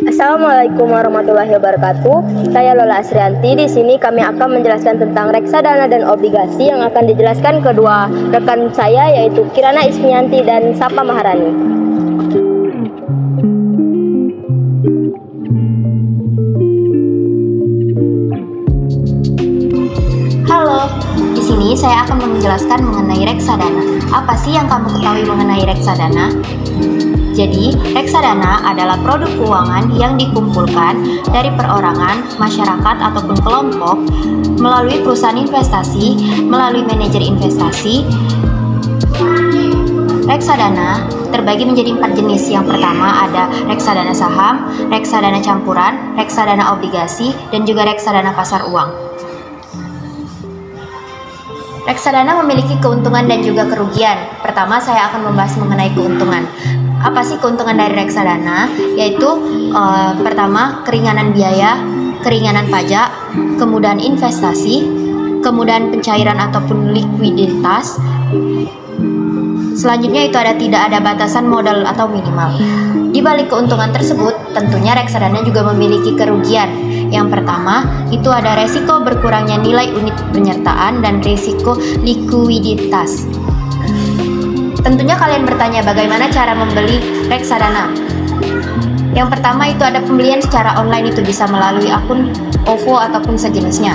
Assalamualaikum warahmatullahi wabarakatuh. Saya Lola Asrianti. Di sini kami akan menjelaskan tentang reksadana dan obligasi yang akan dijelaskan kedua rekan saya, yaitu Kirana Ismianti dan Sapa Maharani. Halo, di sini saya akan menjelaskan mengenai reksadana. Apa sih yang kamu ketahui mengenai reksadana? Jadi, reksadana adalah produk keuangan yang dikumpulkan dari perorangan, masyarakat, ataupun kelompok melalui perusahaan investasi, melalui manajer investasi. Reksadana terbagi menjadi 4 jenis. Yang pertama ada reksadana saham, reksadana campuran, reksadana obligasi, dan juga reksadana pasar uang. Reksadana memiliki keuntungan dan juga kerugian. Pertama, saya akan membahas mengenai keuntungan. Apa sih keuntungan dari reksadana? Yaitu pertama, keringanan biaya, keringanan pajak, kemudahan investasi, kemudahan pencairan ataupun likuiditas. Selanjutnya itu tidak ada batasan modal atau minimal. Di balik keuntungan tersebut, tentunya reksadana juga memiliki kerugian. Yang pertama, itu ada resiko berkurangnya nilai unit penyertaan dan resiko likuiditas. Tentunya kalian bertanya bagaimana cara membeli reksadana. Yang pertama itu ada pembelian secara online, itu bisa melalui akun OVO ataupun sejenisnya.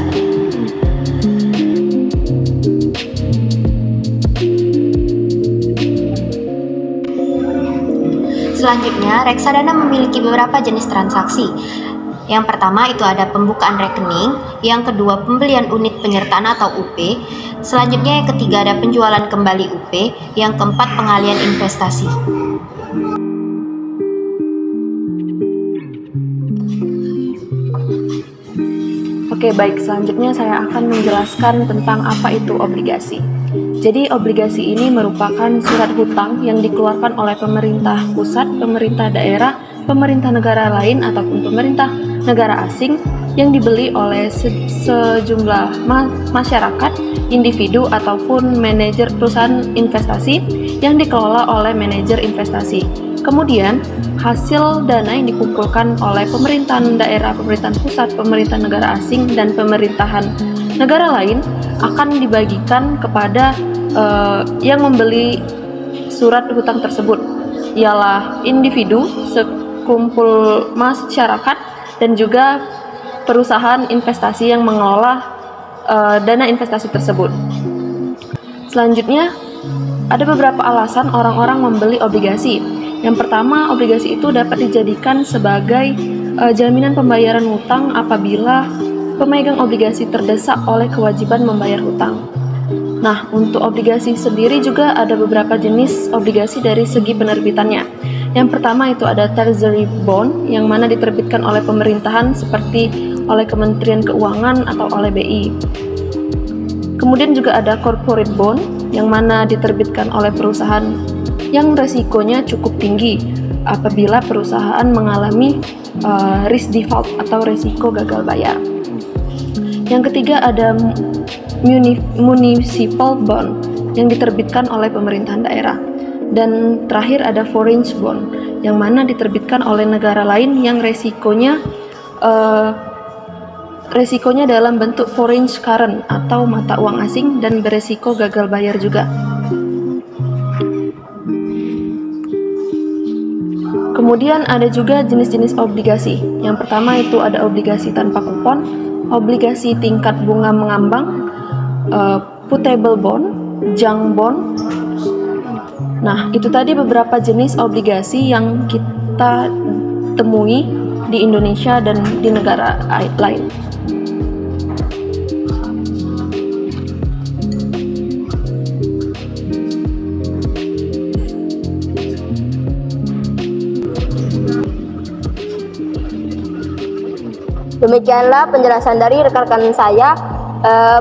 Selanjutnya, reksadana memiliki beberapa jenis transaksi. Yang pertama itu ada pembukaan rekening, yang kedua pembelian unit penyertaan atau UP, selanjutnya yang ketiga ada penjualan kembali UP, yang keempat pengalian investasi. Oke, baik, selanjutnya saya akan menjelaskan tentang apa itu obligasi. Jadi obligasi ini merupakan surat hutang yang dikeluarkan oleh pemerintah pusat, pemerintah daerah, pemerintah negara lain ataupun pemerintah negara asing yang dibeli oleh sejumlah masyarakat, individu ataupun manajer perusahaan investasi yang dikelola oleh manajer investasi. Kemudian hasil dana yang dikumpulkan oleh pemerintahan daerah, pemerintahan pusat, pemerintahan negara asing dan pemerintahan negara lain akan dibagikan kepada yang membeli surat hutang tersebut, ialah individu, sekumpul masyarakat, dan juga perusahaan investasi yang mengelola dana investasi tersebut. Selanjutnya, ada beberapa alasan orang-orang membeli obligasi. Yang pertama, obligasi itu dapat dijadikan sebagai jaminan pembayaran hutang apabila pemegang obligasi terdesak oleh kewajiban membayar hutang. Nah, untuk obligasi sendiri juga ada beberapa jenis obligasi dari segi penerbitannya. Yang pertama itu ada treasury bond, yang mana diterbitkan oleh pemerintahan seperti oleh Kementerian Keuangan atau oleh BI. Kemudian juga ada corporate bond, yang mana diterbitkan oleh perusahaan yang resikonya cukup tinggi apabila perusahaan mengalami risk default atau resiko gagal bayar. Yang ketiga ada municipal bond yang diterbitkan oleh pemerintahan daerah. Dan terakhir ada foreign bond yang mana diterbitkan oleh negara lain yang resikonya dalam bentuk foreign current atau mata uang asing dan beresiko gagal bayar juga. Kemudian ada juga jenis-jenis obligasi. Yang pertama itu ada obligasi tanpa kupon, obligasi tingkat bunga mengambang, putable bond, junk bond. Nah, itu tadi beberapa jenis obligasi yang kita temui di Indonesia dan di negara lain. Demikianlah penjelasan dari rekan-rekan saya.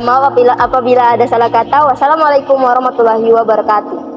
Maaf apabila ada salah kata. Wassalamualaikum warahmatullahi wabarakatuh.